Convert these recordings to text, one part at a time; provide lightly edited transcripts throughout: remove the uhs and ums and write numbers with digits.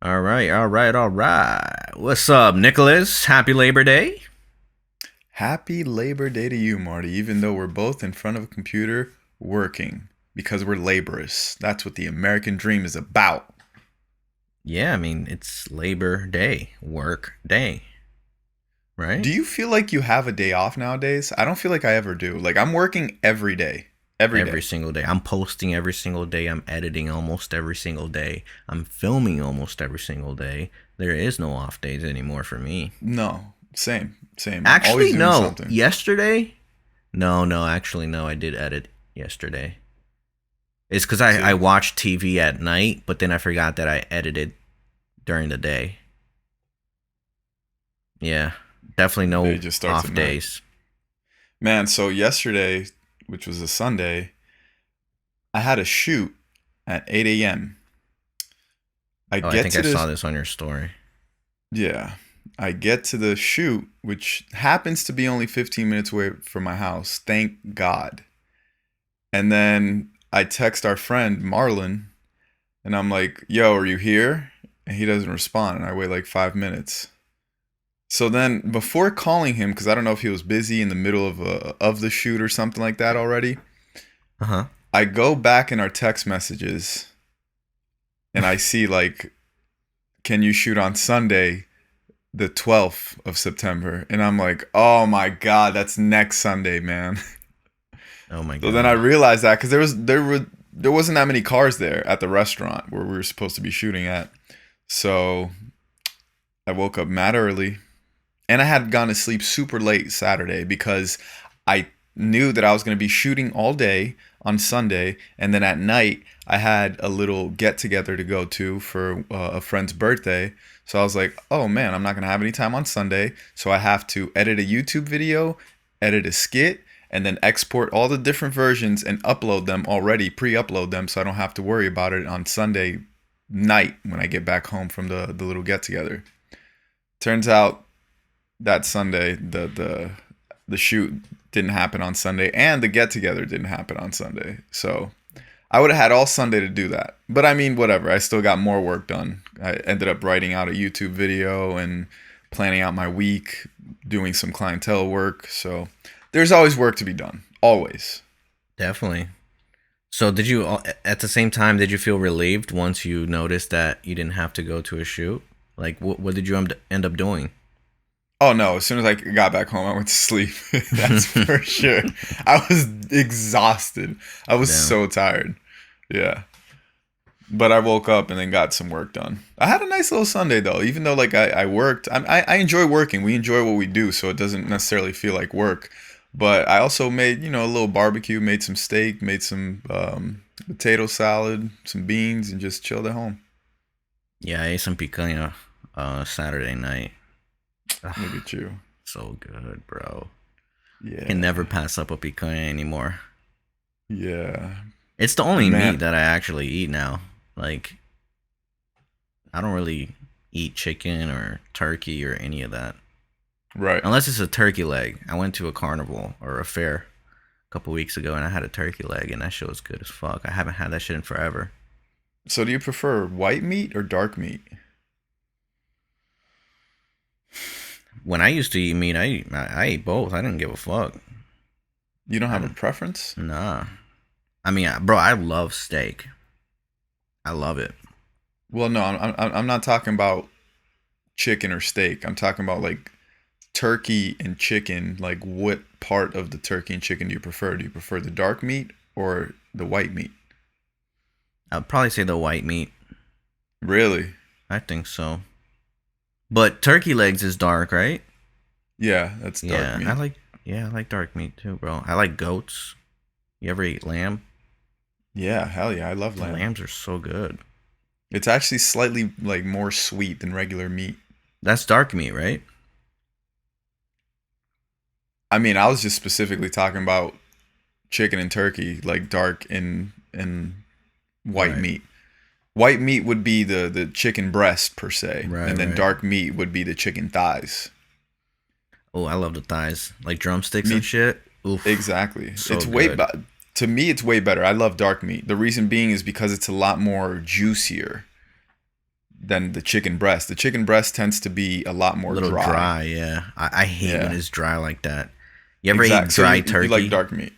All right, all right, all right. What's up, Nicholas? Happy Labor Day. Happy Labor Day to you, Marty, even though we're both in front of a computer working because we're laborious. That's what the American dream is about. Yeah, I mean, it's Labor Day, work day, right? Do you feel like you have a day off nowadays? I don't feel like I ever do. Like, I'm working every day. Every Every day. single day. I'm posting every single day. I'm editing almost every single day. I'm filming almost every single day. There is no off days anymore for me. No, same, same. I'm always Actually, doing no. something. Yesterday? No, actually, no. I did edit yesterday. It's because I See? watched TV at night, but then I forgot that I edited during the day. Yeah, definitely The day no just starts at off night. days. Man, so yesterday, which was a Sunday, I had a shoot at 8 a.m. I Oh, I get think I to saw the this on your story. Yeah. I get to the shoot, which happens to be only 15 minutes away from my house. Thank God. And then I text our friend Marlon and I'm like, yo, are you here? And he doesn't respond. And I wait like 5 minutes. So then before calling him, because I don't know if he was busy in the middle of the shoot or something like that already, Uh huh. I go back in our text messages and I see like, can you shoot on Sunday? The 12th of September. And I'm like, oh my God, that's next Sunday, man. Oh my So then I god. realized that because there wasn't that many cars there at the restaurant where we were supposed to be shooting at. So I woke up mad early and I had gone to sleep super late Saturday because I knew that I was going to be shooting all day on Sunday, and then at night I had a little get together to go to for a friend's birthday. So I was like, "Oh man, I'm not going to have any time on Sunday, so I have to edit a YouTube video, edit a skit, and then export all the different versions and upload them already, pre-upload them so I don't have to worry about it on Sunday night when I get back home from the little get together." Turns out that Sunday, the shoot didn't happen on Sunday, and the get together didn't happen on Sunday. So I would have had all Sunday to do that. But I mean, whatever. I still got more work done. I ended up writing out a YouTube video and planning out my week, doing some clientele work. So there's always work to be done. Always. Definitely. So did you at the same time did you feel relieved once you noticed that you didn't have to go to a shoot? Like what did you end up doing? Oh no, as soon as I got back home, I went to sleep. That's for sure. I was exhausted. I was Damn. so tired. Yeah. But I woke up and then got some work done. I had a nice little Sunday though, even though like I worked. I enjoy working. We enjoy what we do, so it doesn't necessarily feel like work. But I also made a little barbecue, made some steak, made some potato salad, some beans, and just chilled at home. Yeah, I ate some picanha Saturday night. Look Ugh, at you. so good, bro. Can never Yeah, pass up a picanha anymore. yeah, It's the only meat man. that I actually eat now. Like I don't really eat chicken or turkey or any of that. Right. Unless it's a turkey leg. I went to a carnival or a fair a couple weeks ago and I had a turkey leg and that shit was good as fuck. I haven't had that shit in forever. So do you prefer white meat or dark meat? When I used to eat meat, I ate both. I didn't give a fuck. You don't I have a don't, preference? nah. I mean, bro, I love steak. I love it. Well, no, I'm not talking about chicken or steak. I'm talking about like turkey and chicken. Like, what part of the turkey and chicken do you prefer? Do you prefer the dark meat or the white meat? I'd probably say the white meat. Really? I think so. But turkey legs is dark, right? Yeah, that's dark Yeah, meat. I like dark meat too, bro. I like goats. You ever eat lamb? Yeah, hell yeah, I love The lamb. lambs are so good. It's actually slightly like more sweet than regular meat. That's dark meat, right? I mean, I was just specifically talking about chicken and turkey, like dark and white Right. meat. White meat would be the chicken breast per se, Right, and then right. dark meat would be the chicken thighs. Oh, I love the thighs. Like drumsticks and Meat shit. Oof. exactly. So good. To me it's way better. I love dark meat. The reason being is because it's a lot more juicier. than the chicken breast. The chicken breast tends to be a lot A more little dry. dry, yeah. I hate when Yeah, it's dry like that. You ever eat exactly. So dry you like turkey? dark meat?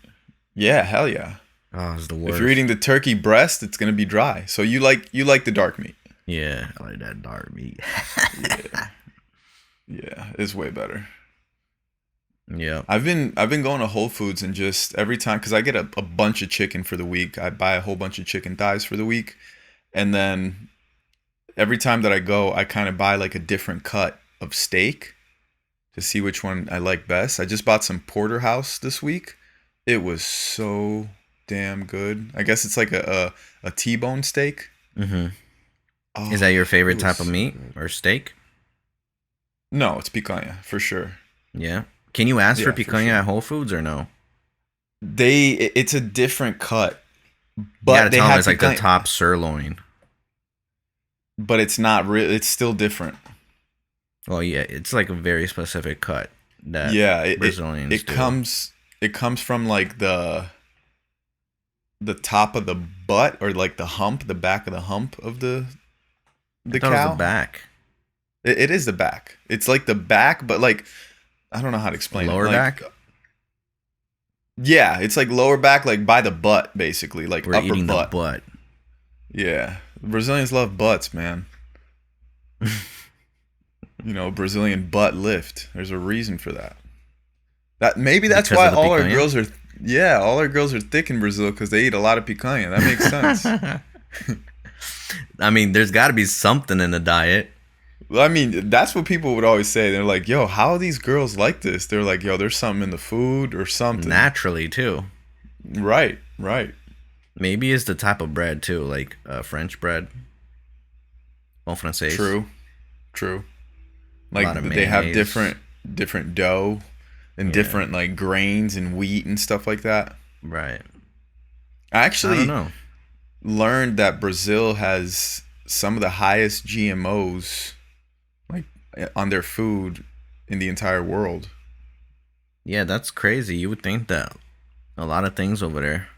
Yeah, hell yeah. Oh, it's the If you're worst. eating the turkey breast, it's gonna be dry. So you like the dark meat. Yeah, I like that dark meat. Yeah, yeah, it's way better. Yep. I've been going to Whole Foods and just every time because I get a bunch of chicken for the week. I buy a whole bunch of chicken thighs for the week, and then every time that I go, I kind of buy like a different cut of steak to see which one I like best. I just bought some porterhouse this week. It was so damn good. I guess it's like a T-bone steak. hmm Is that Oh, your it favorite was type of so meat good. or steak? No, it's picanha for sure. Yeah. Can you ask for Yeah, for picanha sure. at Whole Foods or no? It's a different cut, You gotta but they tell them have it's like the picanha, top sirloin. but it's not real. It's still different. Well, yeah, it's like a very specific cut that Yeah, Brazilians it do. comes from like the top of the butt or like the hump, the back of the hump of I the thought it was the cow. back, It is the back. It's like the back, but like I don't know how to the explain it. lower Like back. yeah, it's like lower back, like by the butt, basically, like We're upper eating the butt. butt. Yeah, Brazilians love butts, man. Brazilian butt lift. There's a reason for that. That maybe that's Because why of the all our picanha. girls are. Yeah, all our girls are thick in Brazil because they eat a lot of picanha. That makes sense. I mean, there's got to be something in the diet. Well, I mean, that's what people would always say. They're like, "Yo, how are these girls like this?" They're like, "Yo, there's something in the food or something." Naturally, too. Right, right. Maybe it's the type of bread, too, like French bread, bon française. True, true. A lot of Like they have mayonnaise. different dough and Yeah, different like grains and wheat and stuff like that. right. I I don't actually know. learned that Brazil has some of the highest GMOs like on their food in the entire world. Yeah, that's crazy. You would think that a lot of things over there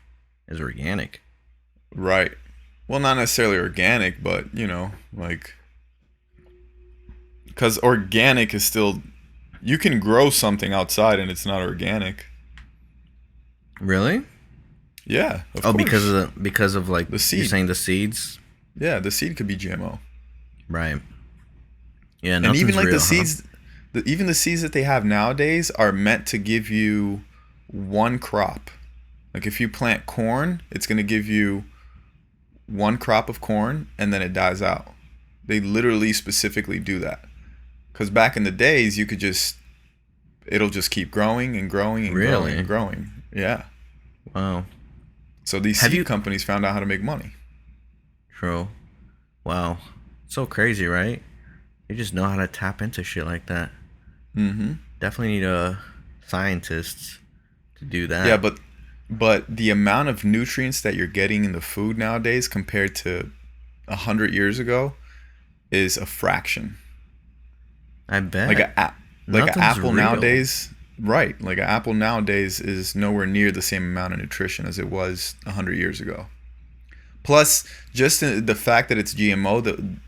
is organic. Right. Well, not necessarily organic, but like because organic is still you can grow something outside and it's not organic. Really? Yeah, of Oh, course. because of like The you're seed. saying the seeds, Yeah, the seed could be GMO. right? Yeah, And even nothing's like the real, huh? seeds even the seeds that they have nowadays are meant to give you one crop. Like if you plant corn, it's going to give you one crop of corn and then it dies out. They literally specifically do that. Cuz back in the days you could just it'll just keep growing and growing and growing and Really? growing. Yeah. Wow. So these Have seed you? companies found out how to make money. True. Wow. So crazy, right? You just know how to tap into shit like that. Mhm. Definitely need scientists to do Yeah, that. but the amount of nutrients that you're getting in the food nowadays compared to 100 years ago is a fraction. I Like bet. like an Nothing's apple real. nowadays, right? Like an apple nowadays is nowhere near the same amount of nutrition as it was 100 years ago. Plus, just the fact that it's GMO,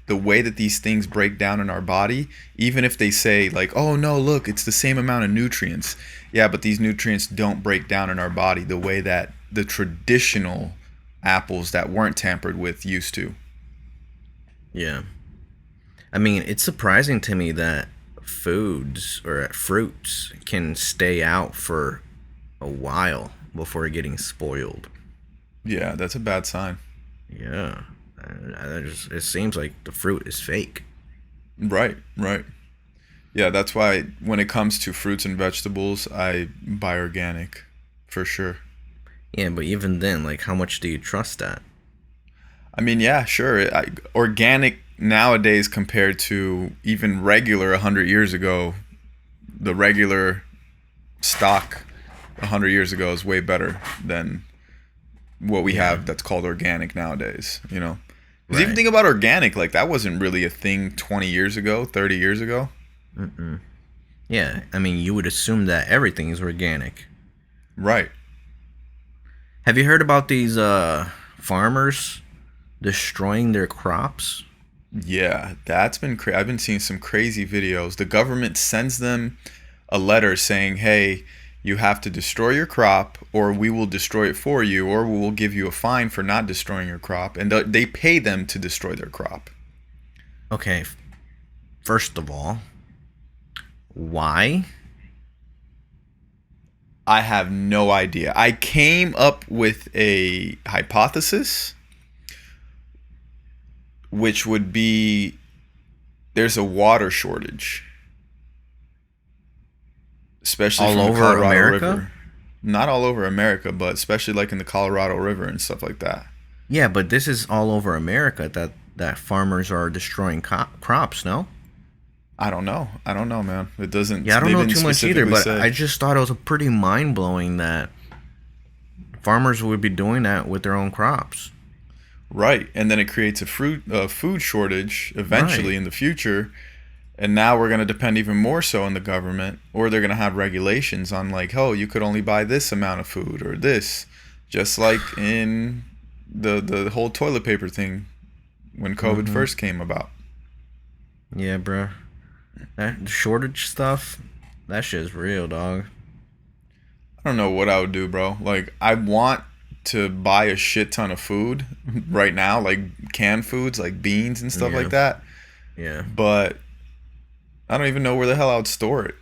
the way that these things break down in our body, even if they say like, "Oh no, look, it's the same amount of nutrients." Yeah, but these nutrients don't break down in our body the way that the traditional apples that weren't tampered with used to. Yeah. I mean, it's surprising to me that foods or fruits can stay out for a while before getting spoiled. Yeah, that's a bad sign. Yeah. It seems like the fruit is fake. Right, right. Yeah, that's why when it comes to fruits and vegetables, I buy organic for sure. Yeah, but even then, like, how much do you trust that? I mean, yeah, sure. Organic nowadays compared to even regular 100 years ago, the regular stock 100 years ago is way better than what we Yeah, have that's called organic nowadays, you know? Because even right. think about organic, like that wasn't really a thing 20 years ago, 30 years ago. Mm-mm. Yeah, I mean, you would assume that everything is organic. Right. Have you heard about these farmers destroying their crops? Yeah, that's been I've been seeing some crazy videos. The government sends them a letter saying, "Hey, you have to destroy your crop, or we will destroy it for you, or we will give you a fine for not destroying your crop." And they pay them to destroy their crop. Okay, first of all, why? I have no idea. I came up with a hypothesis, which would be there's a water shortage, especially All from the over Colorado America? River. Not all over America, but especially like in the Colorado River and stuff like that. Yeah, but this is all over America that farmers are destroying crops, no? I don't know. I don't know, man. It doesn't. Yeah, I don't They know didn't too much either, specifically but say. I just thought it was a pretty mind blowing that farmers would be doing that with their own crops. Right, and then it creates a food shortage eventually Right. in the future, and now we're going to depend even more so on the government, or they're going to have regulations on like, oh, you could only buy this amount of food or this, just like in the whole toilet paper thing when COVID Mm-hmm. first came about. Yeah, bro. That shortage stuff, that shit's real, dog. I don't know what I would do, bro. Like, I want to buy a shit ton of food right now, like canned foods, like beans and stuff Yeah, like that, yeah. but I don't even know where the hell I would store it.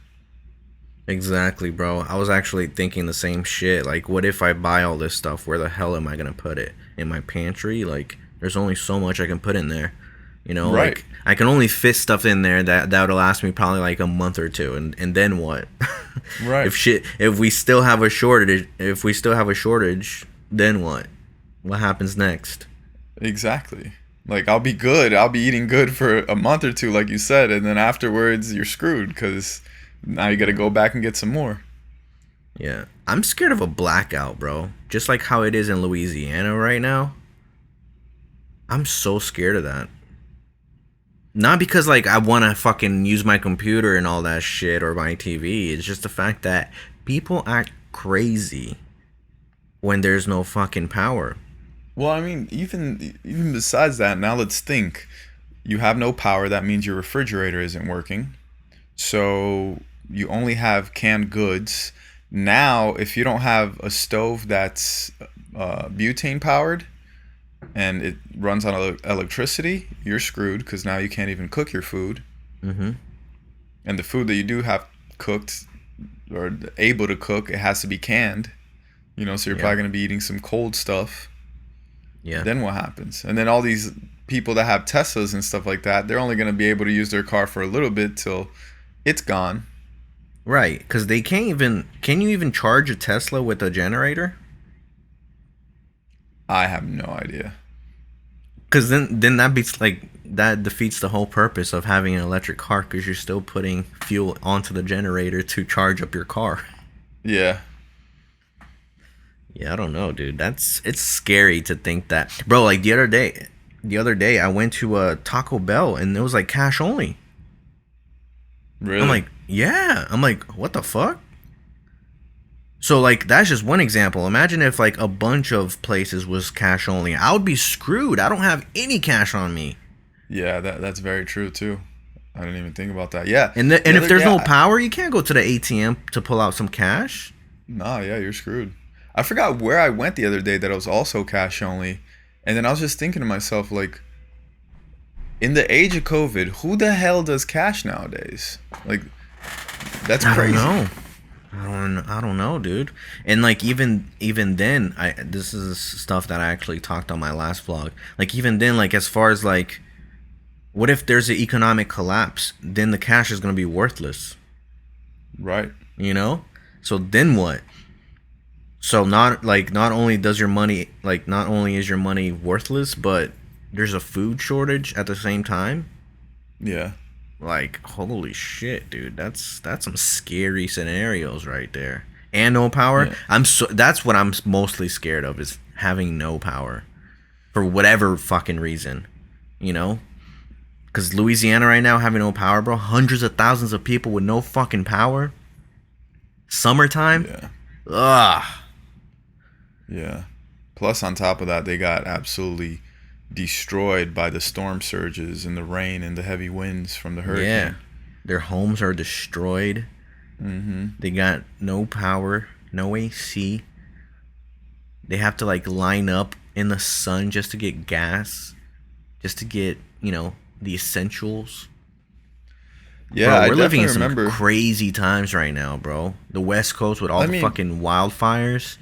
Exactly, bro. I was actually thinking the same shit. Like, what if I buy all this stuff? Where the hell am I gonna put it? In my pantry? Like, there's only so much I can put in there. You know, Right. like I can only fit stuff in there that would last me probably like a month or two, and then what? Right. if we still have a shortage, then what? What happens next? Exactly. Like, I'll be good. I'll be eating good for a month or two, like you said, and then afterwards you're screwed because now you got to go back and get some more. Yeah, I'm scared of a blackout, bro. Just like how it is in Louisiana right now. I'm so scared of that. Not because like I want to fucking use my computer and all that shit or my TV. It's just the fact that people act crazy when there's no fucking power. Well, I mean, even besides that, now let's think. You have no power. That means your refrigerator isn't working. So you only have canned goods. Now, if you don't have a stove that's butane powered and it runs on electricity, you're screwed because now you can't even cook your food. Mm-hmm. And the food that you do have cooked or able to cook, it has to be canned. So you're Yeah. probably going to be eating some cold stuff. Yeah. Then what happens? And then all these people that have Teslas and stuff like that, they're only going to be able to use their car for a little bit till it's gone. Right, because they can't even. Can you even charge a Tesla with a generator? I have no idea. Because then that beats like that defeats the whole purpose of having an electric car because you're still putting fuel onto the generator to charge up your car. Yeah. Yeah, I don't know, dude. It's scary to think that, bro. Like the other day, I went to a Taco Bell and it was like cash only. I'm Really? like, yeah. I'm like, what the fuck? So like that's just one example. Imagine if like a bunch of places was cash only. I would be screwed. I don't have any cash on me. Yeah, that's very true too. I didn't even think about that. Yeah. And The if other there's day, no power, you can't go to the ATM to pull out some cash. nah, yeah, you're screwed. I forgot where I went the other day that it was also cash only. And then I was just thinking to myself, like, in the age of COVID, who the hell does cash nowadays? Like, that's I don't crazy. know. I don't know, dude. And like even then, I this is stuff that I actually talked on my last vlog. Like even then, like as far as like, what if there's an economic collapse? Then the cash is gonna be worthless. Right. You know. So then what? So not only does your money like not only is your money worthless, but there's a food shortage at the same time. Yeah. Like holy shit, dude. That's some scary scenarios right there. And no power. Yeah. That's what I'm mostly scared of is having no power for whatever fucking reason, you know? Cuz Louisiana right now having no power, bro. Hundreds of thousands of people with no fucking power. Summertime? Yeah. Ugh. Yeah. Plus, on top of that, they got absolutely destroyed by the storm surges and the rain and the heavy winds from the Yeah. hurricane. Their homes are destroyed. They got no power, no AC. They have to like line up in the sun just to get gas, just to get, the essentials. Yeah, Bro, I we're living in definitely some remember. crazy times right now, bro. The West Coast with all I the mean, fucking wildfires,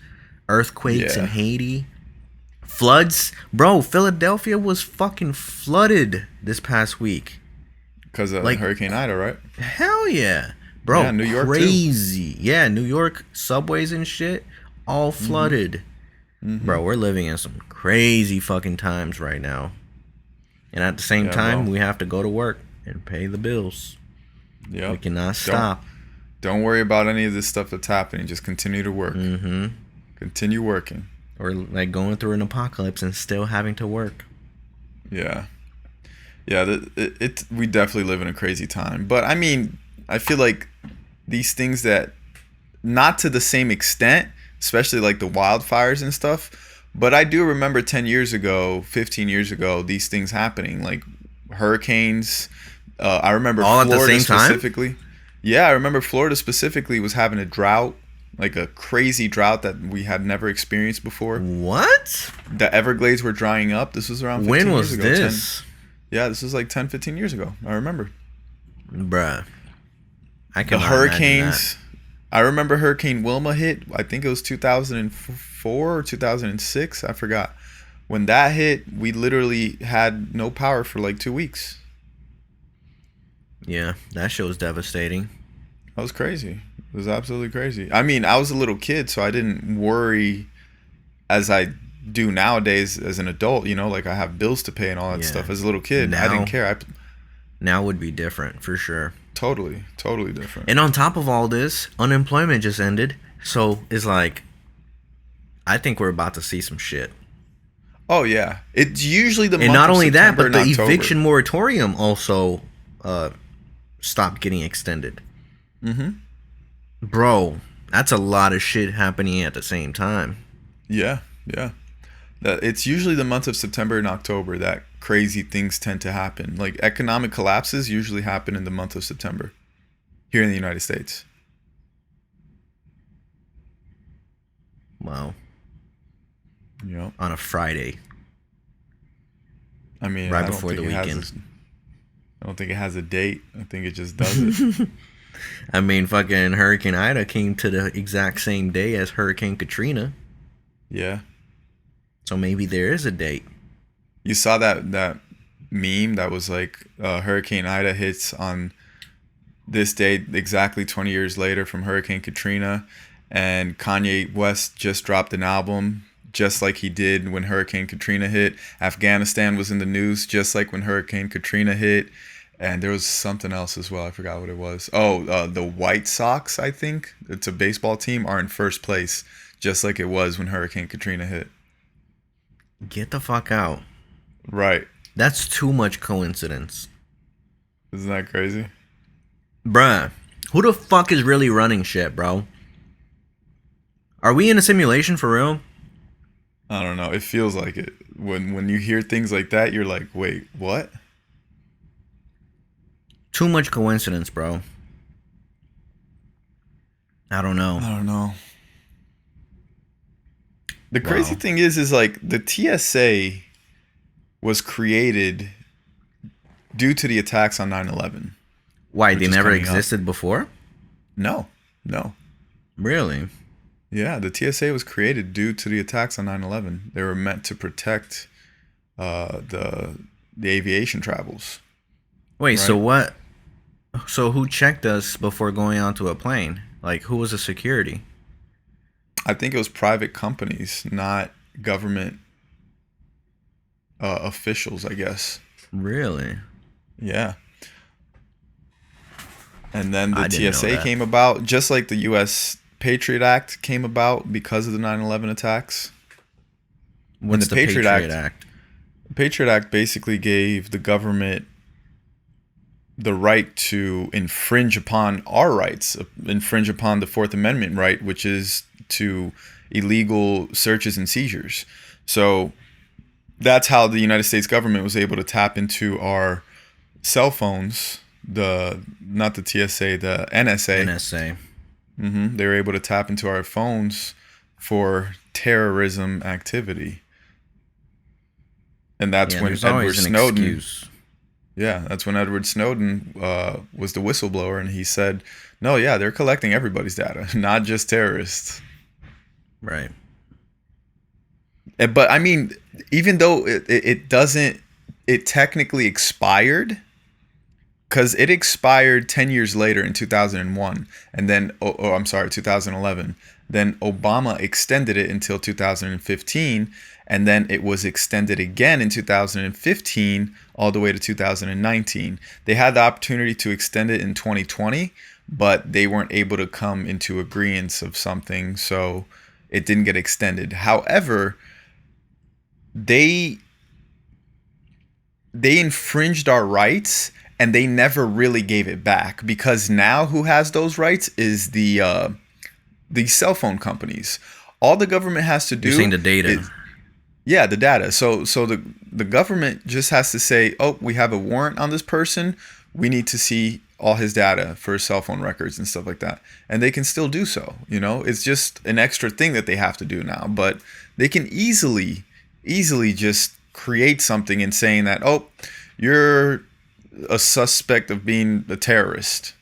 earthquakes in yeah, Haiti, floods. Bro, Philadelphia was fucking flooded this past week. because of Like, Hurricane Ida, right? hell yeah. Yeah, Bro, New York too. crazy. Yeah, New York subways and shit all flooded. Bro, we're living in some crazy fucking times right now. And at the same Yeah, time, bro. we have to go to work and pay the bills. We Yep. cannot Don't stop. don't worry about any of this stuff that's happening. Just continue to work. Continue working. Or like going through an apocalypse and still having to work. Yeah. Yeah, we definitely live in a crazy time. But I mean, I feel like these things that not to the same extent, especially like the wildfires and stuff, but I do remember 10 years ago, 15 years ago, these things happening, like hurricanes. I remember All at the Florida same time? specifically. Yeah, I remember Florida specifically was having a drought, like a crazy drought that we had never experienced before. What? The Everglades were drying up. This was around When 15 years was ago. 10, this? yeah, this was like 10, 15 years ago. I remember. Bruh. I The cannot imagine that. hurricanes. I remember Hurricane Wilma hit. I think it was 2004 or 2006. I forgot. When that hit, we literally had no power for like 2 weeks. Yeah, that shit was devastating. That was crazy. It was absolutely crazy. I mean, I was a little kid, so I didn't worry as I do nowadays as an adult. Like I have bills to pay and all that Yeah. stuff. As a little kid, I Now, didn't care. now would be different for sure. Totally, totally different. And on top of all this, unemployment just ended. So it's like, I think we're about to see some shit. Oh yeah, it's usually the And month not of only that, September but the and October. eviction moratorium also stopped getting extended. Bro, that's a lot of shit happening at the same time. Yeah, yeah. That it's usually the month of September and October that crazy things tend to happen. Like economic collapses usually happen in the month of September here in the United States. Wow. Yeah. On a Friday, I mean, right I don't before think the it weekend. has. I don't think it has a date. I think it just does it. I mean, fucking Hurricane Ida came to the exact same day as Hurricane Katrina. Yeah. So maybe there is a date. You saw that meme that was like Hurricane Ida hits on this date exactly 20 years later from Hurricane Katrina, and Kanye West just dropped an album just like he did when Hurricane Katrina hit. Afghanistan was in the news just like when Hurricane Katrina hit, and there was something else as well. I forgot what it was. Oh, the White Sox, I think it's a baseball team, are in first place just like it was when Hurricane Katrina hit. Get the fuck out. Right. That's too much coincidence. Isn't that crazy? Bruh, who the fuck is really running shit, bro? Are we in a simulation for real? I don't know. It feels like it. When you hear things like that, you're like, wait, what? Too much coincidence, bro. I don't know. I don't know. The Wow. crazy thing is like the TSA was created due to the attacks on 9/11. Why, which they is never coming up. existed before? No, no. Really? Yeah, the TSA was created due to the attacks on 9/11. They were meant to protect the aviation travels. Wait, so Right. what? So who checked us before going onto a plane? Like, who was the security? I think it was private companies, not government officials, I guess. Really? Yeah. And then the I didn't know TSA that. came about, just like the U.S. Patriot Act came about because of the 9/11 attacks. What's the the Patriot Patriot Act- Act? The Patriot Act basically gave the government the right to infringe upon our rights, infringe upon the Fourth Amendment right, which is to illegal searches and seizures. So That's how the United States government was able to tap into our cell phones. The not the TSA, the NSA. NSA. They were able to tap into our phones for terrorism activity, and that's Yeah, when there's Edward always an Snowden. excuse. Yeah, that's when Edward Snowden was the whistleblower, and he said, "No, yeah, they're collecting everybody's data, not just terrorists." Right. But I mean, even though it doesn't, it technically expired because it expired 10 years later in 2001, and then I'm sorry, 2011. Then Obama extended it until 2015, and then it was extended again in 2015 all the way to 2019. They had the opportunity to extend it in 2020, but they weren't able to come into agreement of something, so it didn't get extended. However, they they infringed our rights, and they never really gave it back, because now who has those rights is the cell phone companies. All the government has to You're do saying the data. is, yeah, the data. So the government just has to say, oh, we have a warrant on this person. We need to see all his data for his cell phone records and stuff like that, and they can still do so. It's just an extra thing that they have to do now, but they can easily just create something and saying that, oh, you're a suspect of being a terrorist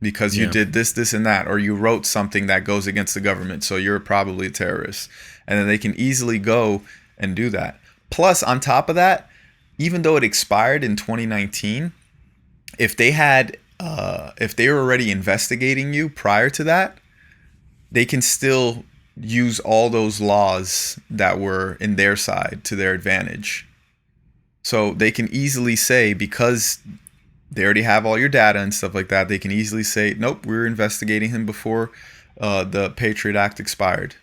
because you Yeah. did this, and that, or you wrote something that goes against the government, so you're probably a terrorist. And then they can easily go and do that. Plus, on top of that, even though it expired in 2019, if they were already investigating you prior to that, they can still use all those laws that were in their side to their advantage. So they can easily say, because they already have all your data and stuff like that, they can easily say, nope, we're investigating him before the Patriot Act expired.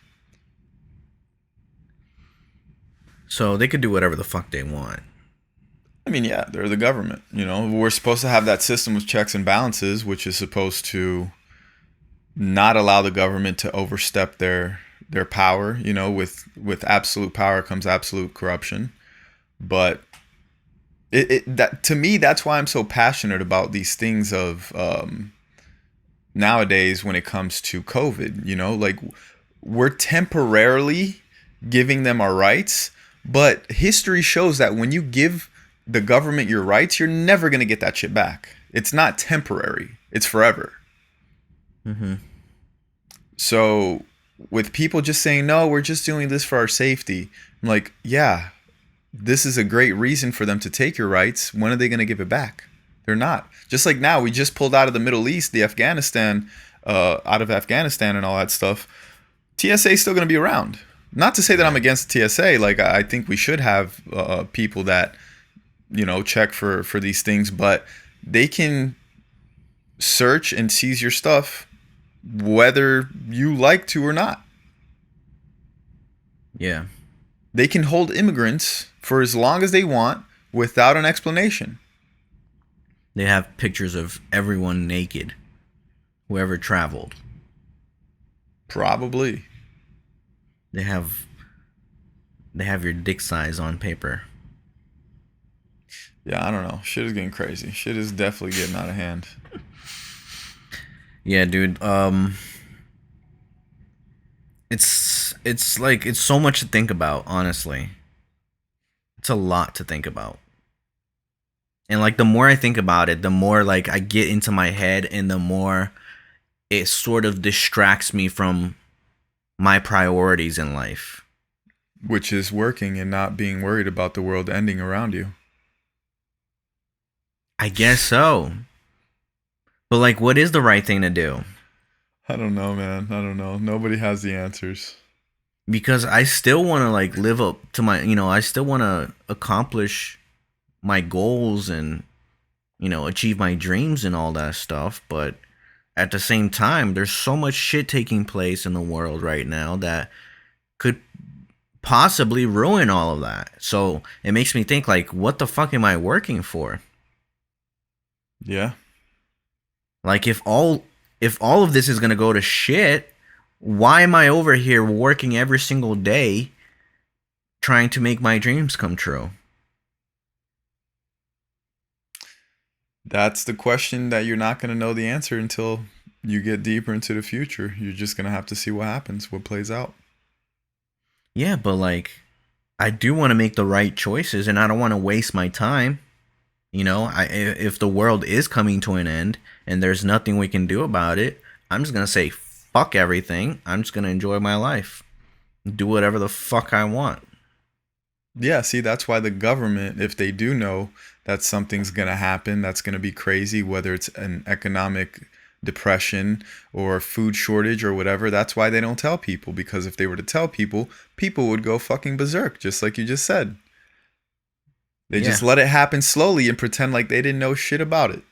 So they could do whatever the fuck they want. I mean, yeah, they're the government. We're supposed to have that system with checks and balances, which is supposed to not allow the government to overstep their power. With absolute power comes absolute corruption. But that, to me, that's why I'm so passionate about these things of nowadays when it comes to COVID. Like, we're temporarily giving them our rights, but history shows that when you give the government your rights, you're never going to get that shit back. It's not temporary, it's forever. Mm-hmm. So with people just saying, no, we're just doing this for our safety, I'm like, yeah, this is a great reason for them to take your rights. When are they going to give it back? They're not. Just like now, we just pulled out of the Middle East, out of Afghanistan and all that stuff. TSA is still going to be around. Not to say that I'm against TSA. Like, I think we should have people that check for these things, but they can search and seize your stuff whether you like to or not. Yeah. They can hold immigrants for as long as they want without an explanation. They have pictures of everyone naked, whoever traveled. Probably. They have your dick size on paper. Yeah, I don't know. Shit is getting crazy. Shit is definitely getting out of hand. Yeah, dude. It's like, it's so much to think about, honestly. It's a lot to think about. And like, the more I think about it, the more like I get into my head, and the more it sort of distracts me from my priorities in life. Which is working and not being worried about the world ending around you. I guess so. But like, what is the right thing to do? I don't know, man. I don't know. Nobody has the answers. Because I still want to like live up to my, I still want to accomplish my goals and, achieve my dreams and all that stuff. But at the same time, there's so much shit taking place in the world right now that could possibly ruin all of that. So it makes me think, like, what the fuck am I working for? Yeah. Like, if all of this is going to go to shit, why am I over here working every single day trying to make my dreams come true? That's the question that you're not going to know the answer until you get deeper into the future. You're just going to have to see what happens, what plays out. Yeah, but like I do want to make the right choices and I don't want to waste my time. You know, if the world is coming to an end and there's nothing we can do about it, I'm just going to say fuck everything. I'm just going to enjoy my life. Do whatever the fuck I want. Yeah, see, that's why the government, if they do know that something's going to happen, that's going to be crazy, whether it's an economic depression or food shortage or whatever, that's why they don't tell people. Because if they were to tell people, people would go fucking berserk, just like you just said. They Yeah. just let it happen slowly and pretend like they didn't know shit about it.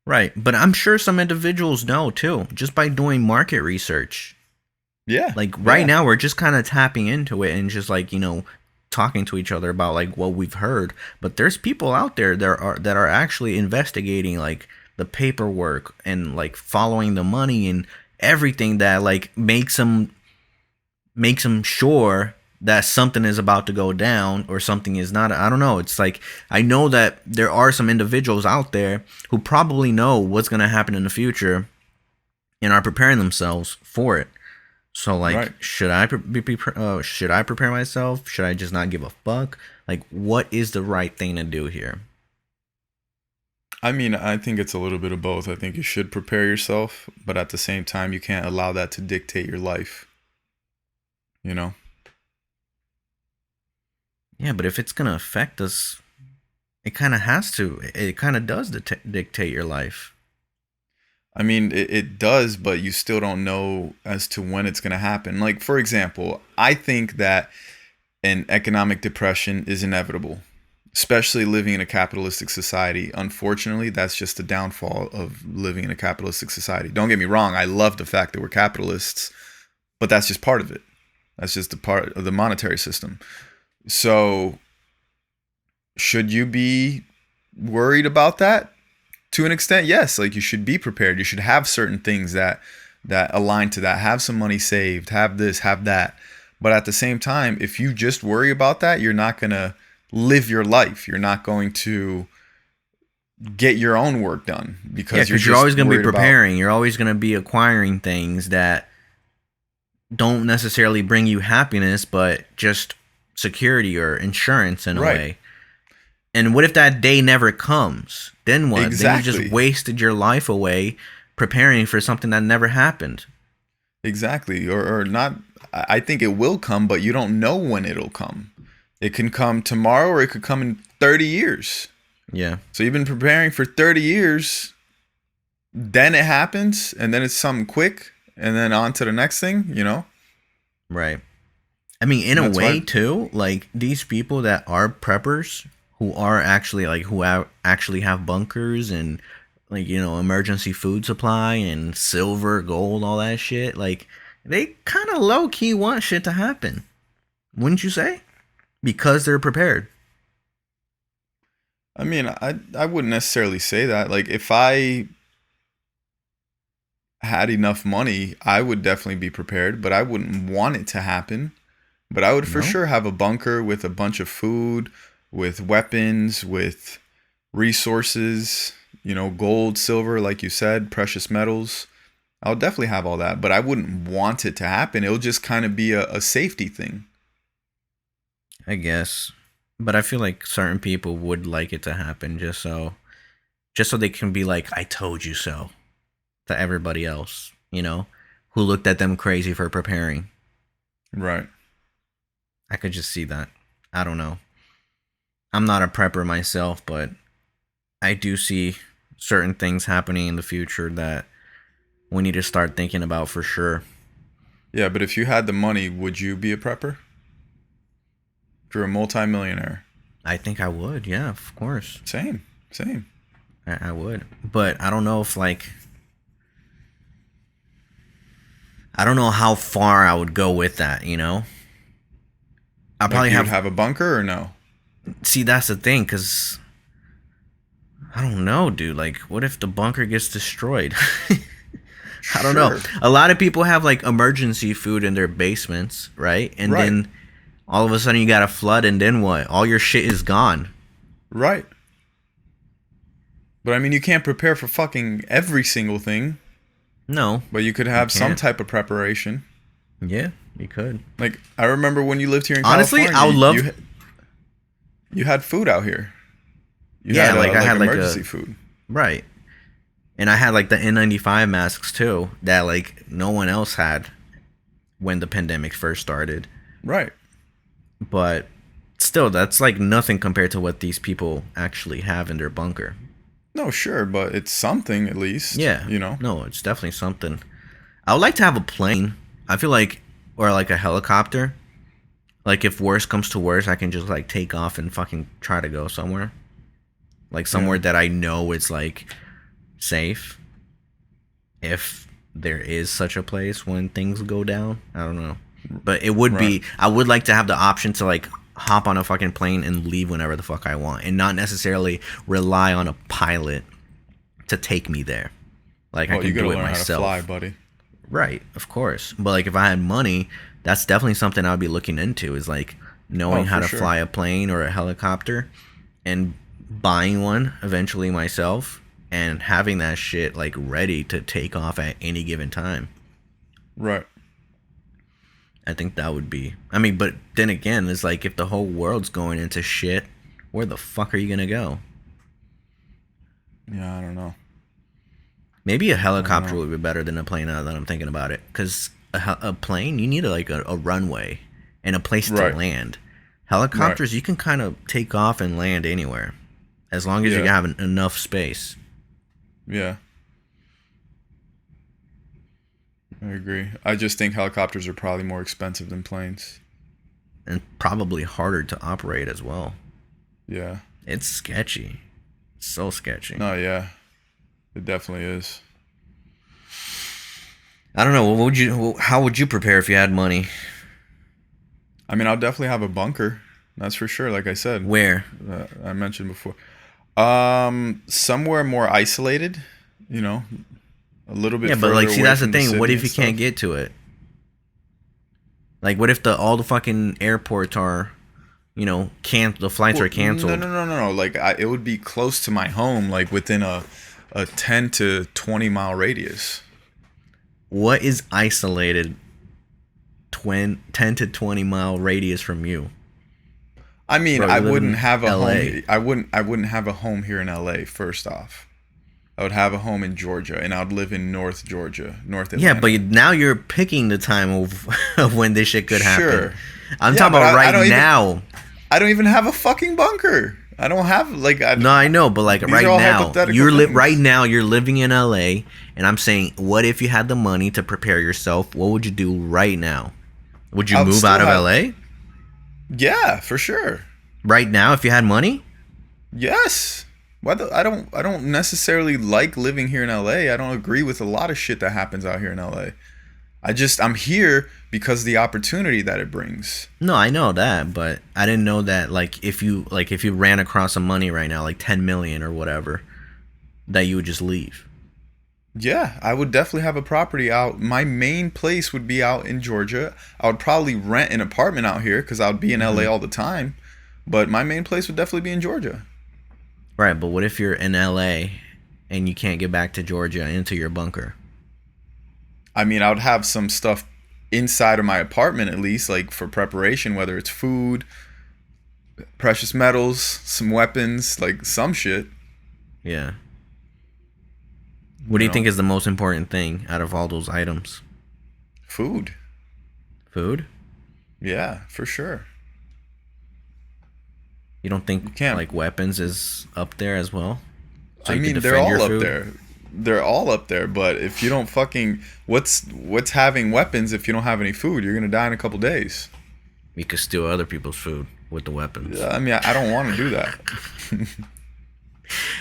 Right. But I'm sure some individuals know too, just by doing market research. Yeah. Like right Yeah. now, we're just kind of tapping into it and just like, talking to each other about like what we've heard. But there's people out there that are actually investigating like the paperwork and like following the money and everything that like makes them sure that something is about to go down or something is not. I don't know. It's like I know that there are some individuals out there who probably know what's going to happen in the future and are preparing themselves for it. So like, Right. should I prepare myself? Should I just not give a fuck? Like, what is the right thing to do here? I mean, I think it's a little bit of both. I think you should prepare yourself, but at the same time, you can't allow that to dictate your life, you know? Yeah, but if it's gonna affect us, it kind of has to. It kind of does dictate your life. I mean, it does, but you still don't know as to when it's going to happen. Like, for example, I think that an economic depression is inevitable, especially living in a capitalistic society. Unfortunately, that's just the downfall of living in a capitalistic society. Don't get me wrong, I love the fact that we're capitalists, but that's just part of it. That's just a part of the monetary system. So, should you be worried about that? To an extent, yes. Like, you should be prepared. You should have certain things that align to that. Have some money saved. Have this. Have that. But at the same time, if you just worry about that, you're not gonna live your life. You're not going to get your own work done Yeah, because you're because you're just always gonna be worried about. preparing. You're always gonna be acquiring things that don't necessarily bring you happiness, but just security or insurance in a Right. way. And what if that day never comes? Then what? Then you just Exactly. wasted your life away preparing for something that never happened. Exactly. Or not. I think it will come, but you don't know when it'll come. It can come tomorrow or it could come in 30 years. Yeah. So you've been preparing for 30 years, then it happens, and then it's something quick, and then on to the next thing, you know? Right. I mean, in And a that's way why, too, like these people that are preppers who are actually like actually have bunkers and like emergency food supply and silver, gold, all that shit, like they kind of low key want shit to happen. Wouldn't you say? Because they're prepared. I mean, I wouldn't necessarily say that. Like, if I had enough money, I would definitely be prepared, but I wouldn't want it to happen. But I would for No? sure have a bunker with a bunch of food, with weapons, with resources, gold, silver, like you said, precious metals. I'll definitely have all that, but I wouldn't want it to happen. It'll just kind of be a safety thing. I guess. But I feel like certain people would like it to happen just so they can be like, I told you so to everybody else, who looked at them crazy for preparing. Right. I could just see that. I don't know. I'm not a prepper myself, but I do see certain things happening in the future that we need to start thinking about for sure. Yeah, but if you had the money, would you be a prepper? If you're a multimillionaire. I think I would, yeah, of course. Same. Same. I would. But I don't know if like I don't know how far I would go with that. I'll Like, probably you would have have a bunker or no? see that's the thing cuz I don't know, dude. Like what if the bunker gets destroyed? I don't know. Sure. A lot of people have like emergency food in their basements, right? And Right. then All of a sudden you got a flood, and then what? All your shit is gone. Right. But I mean, you can't prepare for fucking every single thing. No, But you could you have some can't. type of preparation. Yeah, you could. Like, I remember when you lived here in Honestly, California, I would love. you had food out here. You Yeah, had like I like had like emergency a food. right, and I had like the N95 masks too that like no one else had when the pandemic first started. Right. But still, that's like nothing compared to what these people actually have in their bunker. No, sure, but it's something at least, Yeah, you know? no, it's definitely something. I would like to have a plane. I feel like, or like a helicopter. Like if worst comes to worst, I can just like take off and fucking try to go somewhere. Like somewhere Yeah. that I know it's like safe. If there is such a place when things go down, I don't know. But it would Right. be. I would like to have the option to like hop on a fucking plane and leave whenever the fuck I want, and not necessarily rely on a pilot to take me there. Like I Well, you can gotta do it learn how to myself. fly, buddy. Right, of course. But like if I had money, that's definitely something I'd be looking into is like Oh, knowing how for to sure. fly a plane or a helicopter and buying one eventually myself and having that shit like ready to take off at any given time. Right. I think that would be I mean, but then again, it's like if the whole world's going into shit, where the fuck are you going to go? Yeah, I don't know. Maybe a I don't helicopter know. would be better than a plane now that I'm thinking about it. Because a plane, you need like a runway and a place to Right. land. Right. Helicopters, you can kind of take off and land anywhere as long as you Yeah. have enough space. Yeah. I agree. I just think helicopters are probably more expensive than planes. And probably harder to operate as well. Yeah. It's sketchy. So sketchy. No, yeah. It definitely is. I don't know. What would you? How would you prepare if you had money? I mean, I'll definitely have a bunker. That's for sure. Like I said, Where? I mentioned before. Somewhere more isolated. You know, a little bit Yeah, but further like, see, away that's the from the thing. What city if and you can't stuff. get to it? Like, what if all the fucking airports are, the flights Well, are canceled? no. Like, it would be close to my home, like within a 10 to 20 mile radius. What is isolated 10 to 20 mile radius from you? I mean, Bro, I you live wouldn't in have a LA. home. I wouldn't have a home here in LA. First off, I would have a home in Georgia, and I'd live in North Georgia, North Yeah, Atlanta. but now you're picking the time of when this shit could happen. Sure. I'm Yeah, talking but about I right don't even. now. I don't even have a fucking bunker. I don't have like. No, I know, but like These right are all now, hypothetical things. right now you're living in LA, and I'm saying, what if you had the money to prepare yourself? What would you do right now? Would you I'll move still out of have. LA Yeah, for sure. right now if you had money? Yes. I don't necessarily like living here in LA. I don't agree with a lot of shit that happens out here in LA. I'm here because of the opportunity that it brings. No, I know that, but I didn't know that if you ran across some money right now, like 10 million or whatever, that you would just leave. Yeah, I would definitely have a property out. My main place would be out in Georgia. I would probably rent an apartment out here because I would be in LA all the time. But my main place would definitely be in Georgia. Right, but what if you're in LA and you can't get back to Georgia into your bunker? I mean, I would have some stuff inside of my apartment at least, like for preparation, whether it's food, precious metals, some weapons, like some shit. Yeah. What do You you think know, is the most important thing out of all those items? food. Food? Yeah, for sure. You don't You think can't. like weapons is up there as well? So I you can mean, they're defend your all up food? there. They're all up there. But if you don't fucking, what's having weapons if you don't have any food? You're gonna die in a couple days. You could steal other people's food with the weapons. I mean, I don't want to do that.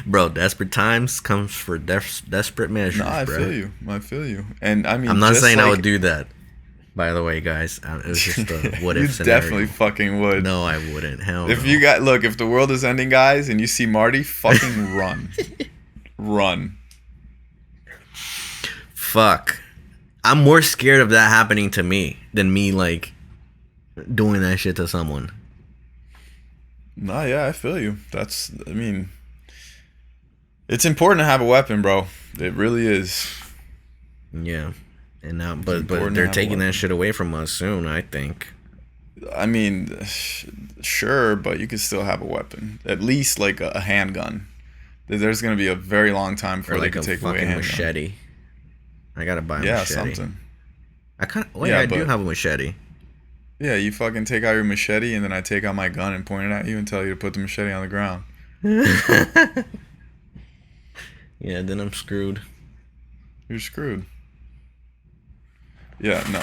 Bro, desperate times comes for desperate measures, No, I bro. feel you. I feel you. And I mean, I'm not just saying I like, would do that. By the way, guys, it was just a what you if scenario. definitely fucking would. No, I wouldn't. Hell If no. you got look, if the world is ending, guys, and you see Marty, fucking run, run. Fuck. I'm more scared of that happening to me than me like doing that shit to someone. Nah, yeah, I feel you. I mean, it's important to have a weapon, bro. It really is. Yeah, and now, It's but important to they're have a taking that weapon. shit away from us soon. I think. I mean, sure, but you could still have a weapon. At least like a handgun. There's going to be a very long time Or before they like could a take away a fucking handgun. machete. I gotta buy a Yeah, machete. something. I kind of. Wait, Yeah, I do but have a machete. yeah, you fucking take out your machete and then I take out my gun and point it at you and tell you to put the machete on the ground. Yeah, then I'm screwed. You're screwed. Yeah, no.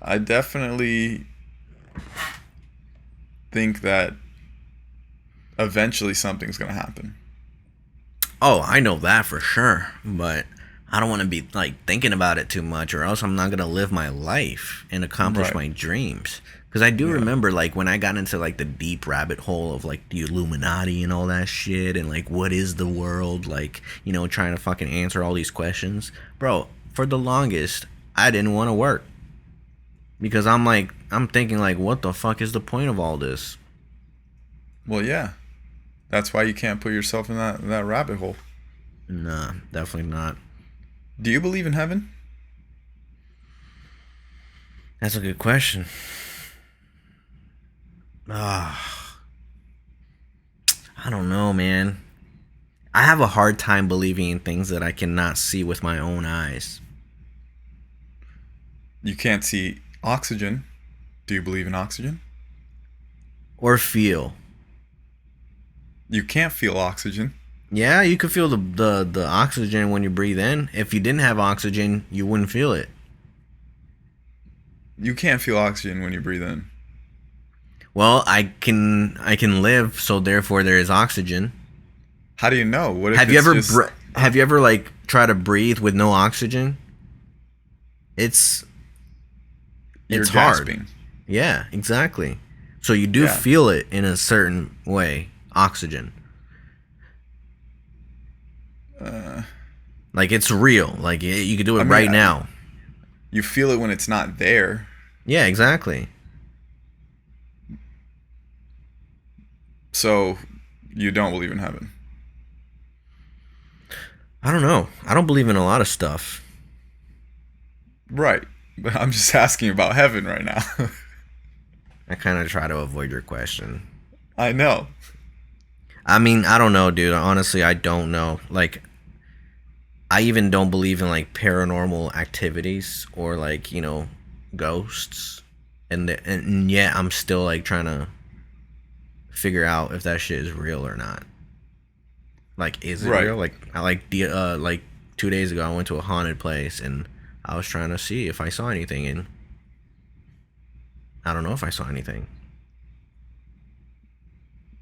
I definitely think that eventually something's going to happen. Oh, I know that for sure, but I don't want to be like thinking about it too much, or else I'm not gonna live my life and accomplish Right. my dreams. Because I do Yeah. remember, like, when I got into like the deep rabbit hole of like the Illuminati and all that shit, and like what is the world, like, trying to fucking answer all these questions, bro. For the longest, I didn't want to work because I'm thinking like, what the fuck is the point of all this? Well, yeah. That's why you can't put yourself in that rabbit hole. Nah, definitely not. Do you believe in heaven? That's a good question. Ah. I don't know, man. I have a hard time believing in things that I cannot see with my own eyes. You can't see oxygen. Do you believe in oxygen? Or feel. You can't feel oxygen. Yeah, you could feel the oxygen when you breathe in. If you didn't have oxygen, you wouldn't feel it. You can't feel oxygen when you breathe in. Well, I can live, so therefore there is oxygen. How do you know? What if Have you it's ever just have you ever like try to breathe with no oxygen? It's you're it's hard. gasping? Yeah, exactly. So you do Yeah. feel it in a certain way, oxygen. Uh, Like it's real. Like you could do it I mean, right now. you feel it when it's not there. Yeah, exactly. So you don't believe in heaven. I don't know. I don't believe in a lot of stuff. Right. But I'm just asking about heaven right now. I kind of try to avoid your question. I know. I mean, I don't know, dude. Honestly, I don't know. Like, I even don't believe in like paranormal activities or like, ghosts. And yet I'm still like trying to figure out if that shit is real or not. Like, is it Right. real? Like, I like 2 days ago I went to a haunted place and I was trying to see if I saw anything, and I don't know if I saw anything.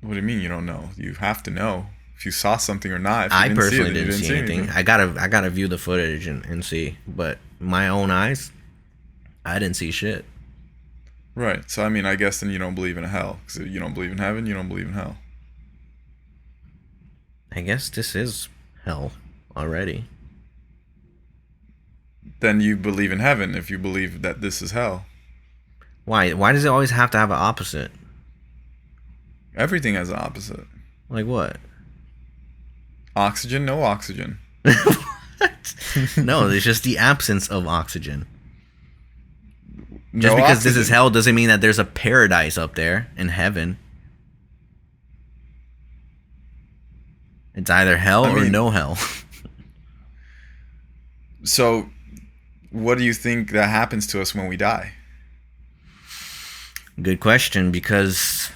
What do you mean you don't know? You have to know if you saw something or not. If you I didn't see it, personally then you didn't didn't see see anything. anything. I gotta view the footage and see. But my own eyes, I didn't see shit. Right. So I mean, I guess then you don't believe in a hell because you don't believe in heaven. You don't believe in hell. I guess this is hell already. Then you believe in heaven if you believe that this is hell. Why? Why does it always have to have an opposite? Everything has an opposite. Like what? Oxygen, no oxygen. What? No, it's just the absence of oxygen. Just No because this is oxygen. hell doesn't mean that there's a paradise up there in heaven. It's either hell I or mean, no hell. so what do you think that happens to us when we die? Good question, because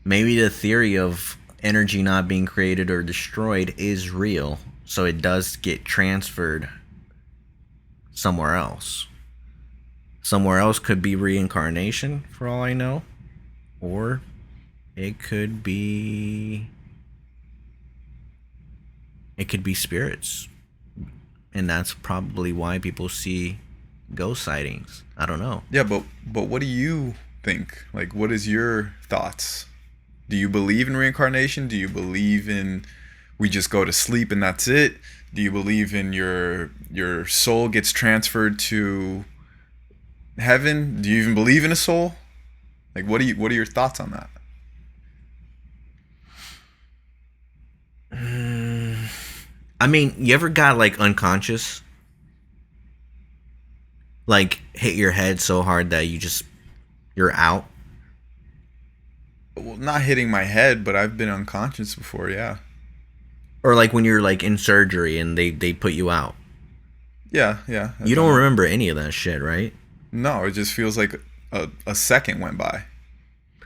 maybe the theory of energy not being created or destroyed is real, so it does get transferred somewhere else. Somewhere else could be reincarnation, for all I know, or it could be spirits, and that's probably why people see ghost sightings. I don't know. Yeah, but what do you think? Like, what is your thoughts? Do you believe in reincarnation? Do you believe in we just go to sleep and that's it? Do you believe in your soul gets transferred to heaven? Do you even believe in a soul? Like, what are your thoughts on that? I mean, you ever got like unconscious? Like hit your head so hard that you're out? Well, not hitting my head, but I've been unconscious before. Yeah, Or like when you're like in surgery and they put you out. yeah. I've You done don't that. remember any of that shit, right? No, it just feels like a second went by.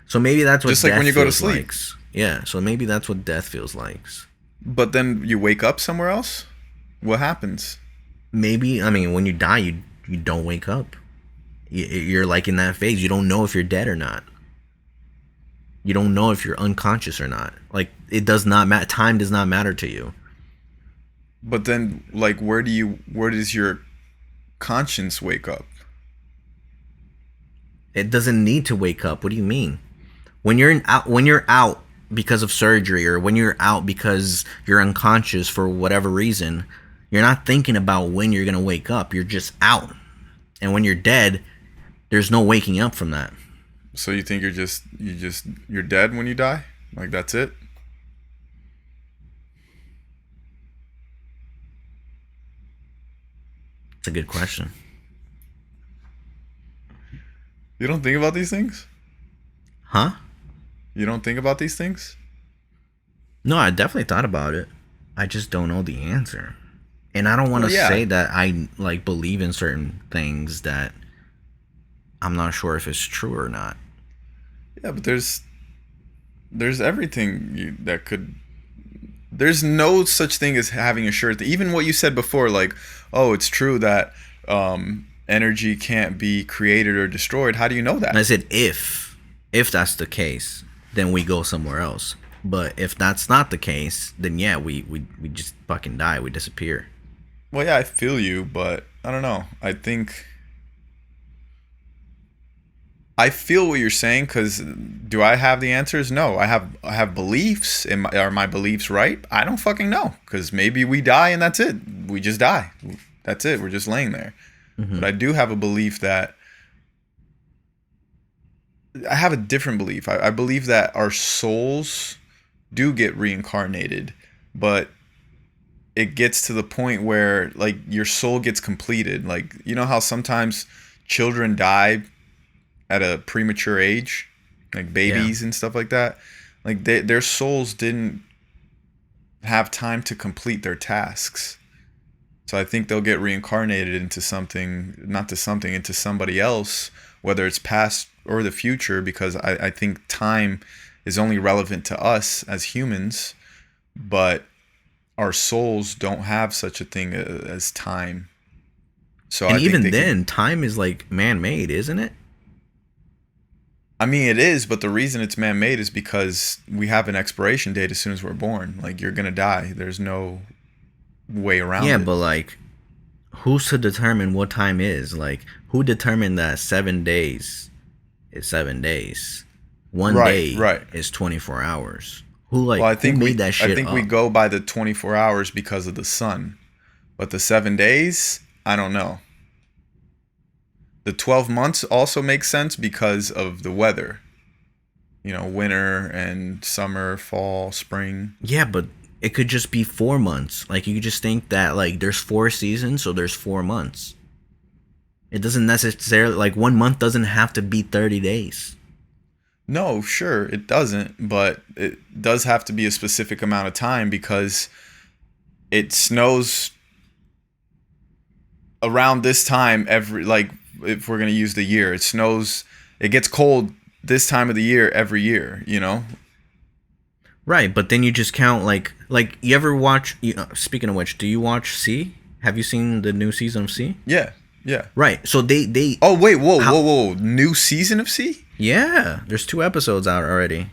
So maybe that's what Just like death when you go to feels sleep. like. Yeah, so maybe that's what death feels like. But then you wake up somewhere else. What happens? Maybe, I mean, when you die, you don't wake up. You're like in that phase. You don't know if you're dead or not. You don't know if you're unconscious or not. Like it does not matter. Time does not matter to you. But then, like, where does your conscience wake up? It doesn't need to wake up. What do you mean? When you're out because of surgery or when you're out because you're unconscious for whatever reason, you're not thinking about when you're gonna wake up. You're just out. And when you're dead, there's no waking up from that. So you think you're dead when you die? Like that's it? It's a good question. You don't think about these things? Huh? You don't think about these things? No, I definitely thought about it. I just don't know the answer. And I don't want Well, to yeah. say that I like believe in certain things that I'm not sure if it's true or not. Yeah, but there's everything that could. There's no such thing as having a sure thing. Even what you said before, like, oh, it's true that energy can't be created or destroyed. How do you know And I that? said if that's the case, then we go somewhere else. But if that's not the case, then yeah, we just fucking die. We disappear. Well, yeah, I feel you, but I don't know. I feel what you're saying because do I have the answers? No, I have beliefs. Are my beliefs right? I don't fucking know because maybe we die and that's it. We just die. That's it. We're just laying there. Hmm. But I do have a belief that I have a different belief. I believe that our souls do get reincarnated, but it gets to the point where like your soul gets completed. Like you know how sometimes children die at a premature age, like Yeah. babies and stuff like that. Like their souls didn't have time to complete their tasks. So I think they'll get reincarnated into something, not to something, into somebody else, whether it's past or the future, because I think time is only relevant to us as humans, but our souls don't have such a thing as time. So And I think even they could. then, time is like man-made, isn't it? I mean, it is, but the reason it's man-made is because we have an expiration date as soon as we're born. Like you're gonna die. There's no way around Yeah, it. but like, who's to determine what time is? Like, who determined that 7 days is 7 days? One Right, day right. is 24 hours. Well, Who made that I shit think we up? go by the 24 hours because of the sun, but the 7 days, I don't know. The 12 months also makes sense because of the weather. You know, winter and summer, fall, spring. Yeah, but it could just be 4 months. Like, you could just think that, like, there's 4 seasons, so there's 4 months. It doesn't necessarily, like, 1 month doesn't have to be 30 days. No, sure, it doesn't, but it does have to be a specific amount of time because it snows around this time every like if we're going to use the year, it snows, it gets cold this time of the year every year, you know? Right, but then you just count, like, you ever watch, speaking of which, do you watch C? Have you seen the new season of C? Yeah. Yeah. Right, so they, Oh, wait, whoa, how, whoa, whoa. New season of C? yeah, there's 2 episodes out already.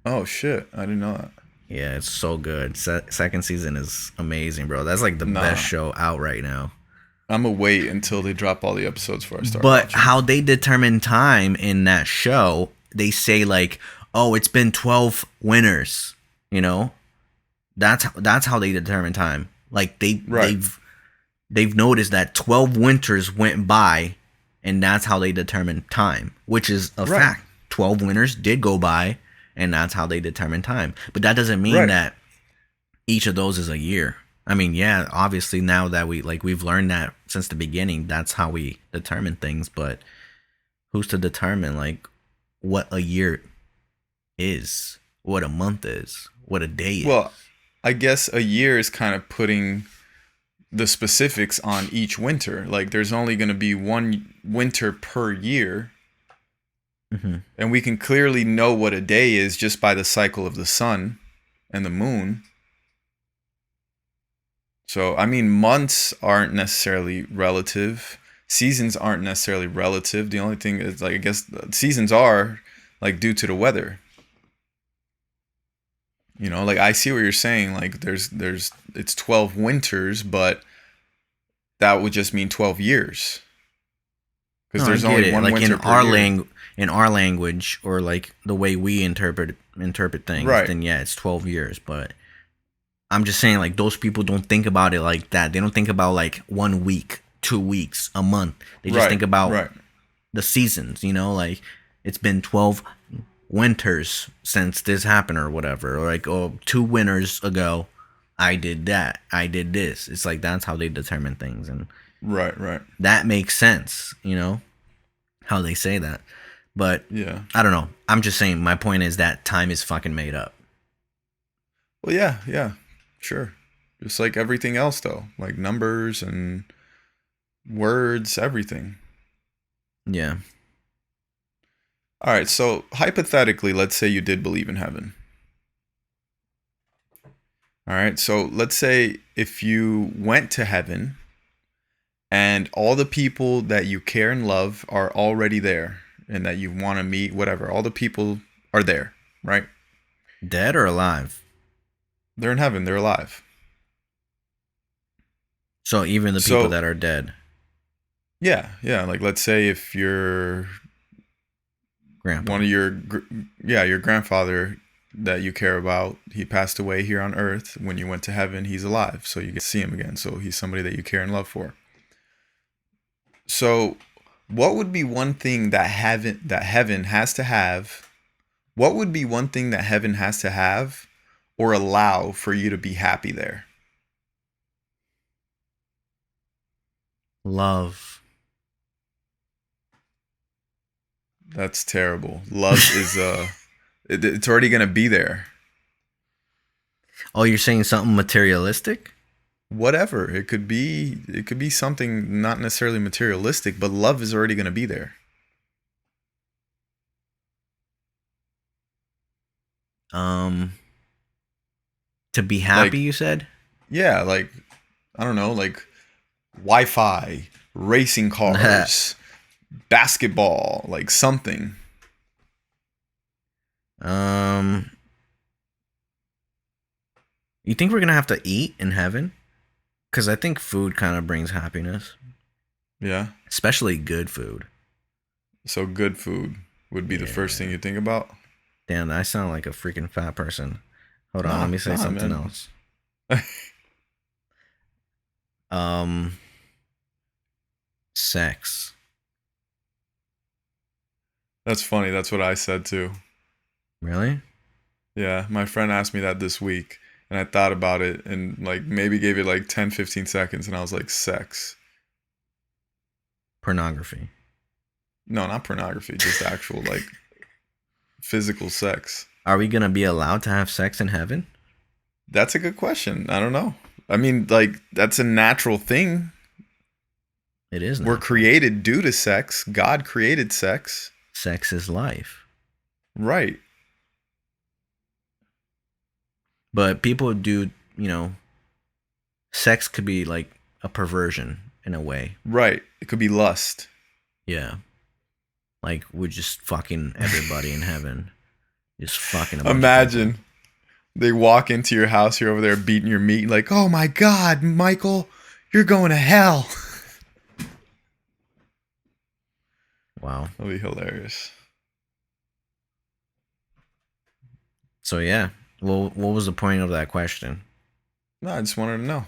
Oh shit, I didn't know that. Yeah, it's so good. Second season is amazing, bro. That's like the best Nah. show out right now. I'm gonna wait until they drop all the episodes before I start But watching. how they determine time in that show, they say like, "Oh, it's been 12 winters." You know, that's how they determine time. Like Right. they've noticed that 12 winters went by, and that's how they determine time, which is a Right. fact. 12 winters did go by, and that's how they determine time. But that doesn't mean Right. that each of those is a year. I mean, yeah, obviously now that we've learned that since the beginning, that's how we determine things, but who's to determine like what a year is, what a month is, what a day is? Well, I guess a year is kind of putting the specifics on each winter. Like there's only going to be one winter per year, Hmm. and we can clearly know what a day is just by the cycle of the sun and the moon. So, I mean, months aren't necessarily relative. Seasons aren't necessarily relative. The only thing is, like, I guess seasons are like due to the weather. You know, like I see what you're saying. Like, it's 12 winters, but that would just mean 12 years because No, I there's get only it. one Like winter per year. in our language, or like the way we interpret things, Right, then yeah, it's 12 years. But I'm just saying, like, those people don't think about it like that. They don't think about like 1 week, 2 weeks, a month. They just right, think about right, the seasons. Like it's been 12 winters since this happened or whatever. Or like, oh, 2 winters ago, I did that. I did this. It's like that's how they determine things, and right, right. that makes sense. How they say that. But Yeah. I don't know. I'm just saying my point is that time is fucking made up. Well, yeah, yeah, sure. Just like everything else, though, like numbers and words, everything. Yeah. All right, so hypothetically, let's say you did believe in heaven. All right, so let's say if you went to heaven and all the people that you care and love are already there and that you want to meet, whatever, all the people are there, right? Dead or alive? They're in heaven, they're alive. So even the people So, that are dead, yeah, yeah, like let's say if you're grandpa. one of your grandfather that you care about, he passed away here on earth. When you went to heaven, he's alive, so you get to see him again. So he's somebody that you care and love for. So what would be one thing that heaven has to have? What would be one thing that heaven has to have or allow for you to be happy there? Love. That's terrible. Love is it's already going to be there. Oh, you're saying something materialistic? Whatever. It could be something not necessarily materialistic, but love is already going to be there. Um, to be happy, Like, you said? yeah, like I don't know, like Wi-Fi, racing cars, basketball, like something. um, you think we're gonna have to eat in heaven? Because I think food kind of brings happiness, Yeah. especially good food. So good food would be the first thing Yeah. you think about. Damn, I sound like a freaking fat person. Hold on, let Nah, me say nah, something man. else. Um, sex. That's funny. That's what I said too. Really? Yeah, my friend asked me that this week, and I thought about it and like maybe gave it like 10, 15 seconds, and I was like, sex. Pornography. No, not pornography, just actual like physical sex. Are we gonna be allowed to have sex in heaven? That's a good question. I don't know. I mean, like, that's a natural thing. It is We're natural. created due to sex. God created sex. Sex is life. Right. But people do, you know, sex could be like a perversion in a way. Right. It could be lust. Yeah. Like we're just fucking everybody in heaven. Just fucking a bunch of people. Imagine they walk into your house, you're over there beating your meat, like, oh my God, Michael, you're going to hell. Wow. That'll be hilarious. So yeah. Well, what was the point of that question? No, I just wanted to know.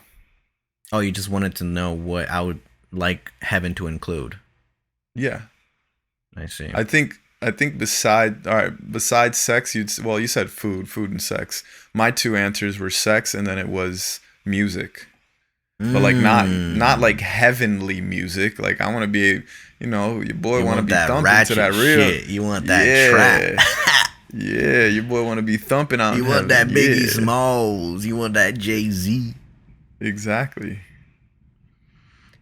Oh, you just wanted to know what I would like heaven to include. Yeah. I see. I think I think besides sex, you said food and sex. My two answers were sex, and then it was music. But like not Mm. like heavenly music. Like I want to be, your boy You want to want be that thumping to ratchet that real. shit. You want that trap. Yeah. Yeah, your boy want to be thumping out in You want heaven. that Biggie Yeah. Smalls. You want that Jay-Z. Exactly.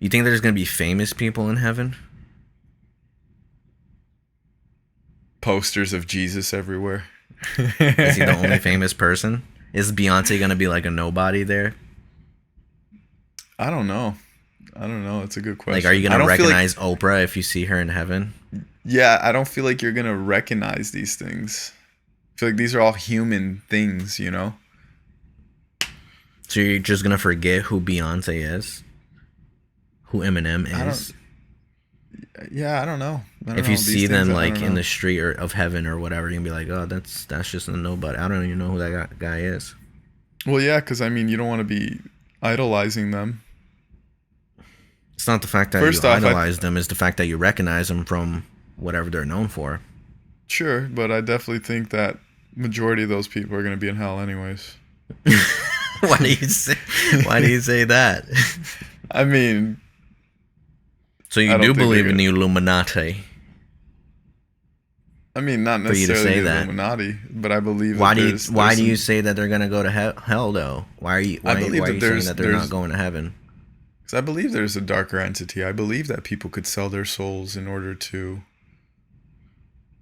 You think there's going to be famous people in heaven? Posters of Jesus everywhere. Is he the only famous person? Is Beyonce going to be like a nobody there? I don't know. I don't know. It's a good Like, are you question. going I to don't feel like recognize Oprah if you see her in heaven? Yeah, I don't feel like you're going to recognize these things. I feel like these are all human things, you know? So you're just going to forget who Beyonce is? Who Eminem I is? don't Yeah, I don't know. I don't If you know. These see things them I like don't in know. the street or of heaven or whatever, you're gonna be like, oh, that's just a nobody. I don't even know who that guy is. Well, yeah, cuz I mean, you don't want to be idolizing them. It's not the fact that you First off, idolize them; it's the fact that you recognize them from whatever they're known for. sure, but I definitely think that majority of those people are going to be in hell anyways. Why do you say? Why do you say that? I mean, So I you don't do think they're believe in going the to Illuminati not for you to necessarily say the that? Illuminati, but I believe Why that do you there's Why do you some say that they're gonna go to hell though? Why are you I why believe why are that you saying there's that they're not there's going to heaven? cuz I believe there's a darker entity. I believe that people could sell their souls in order to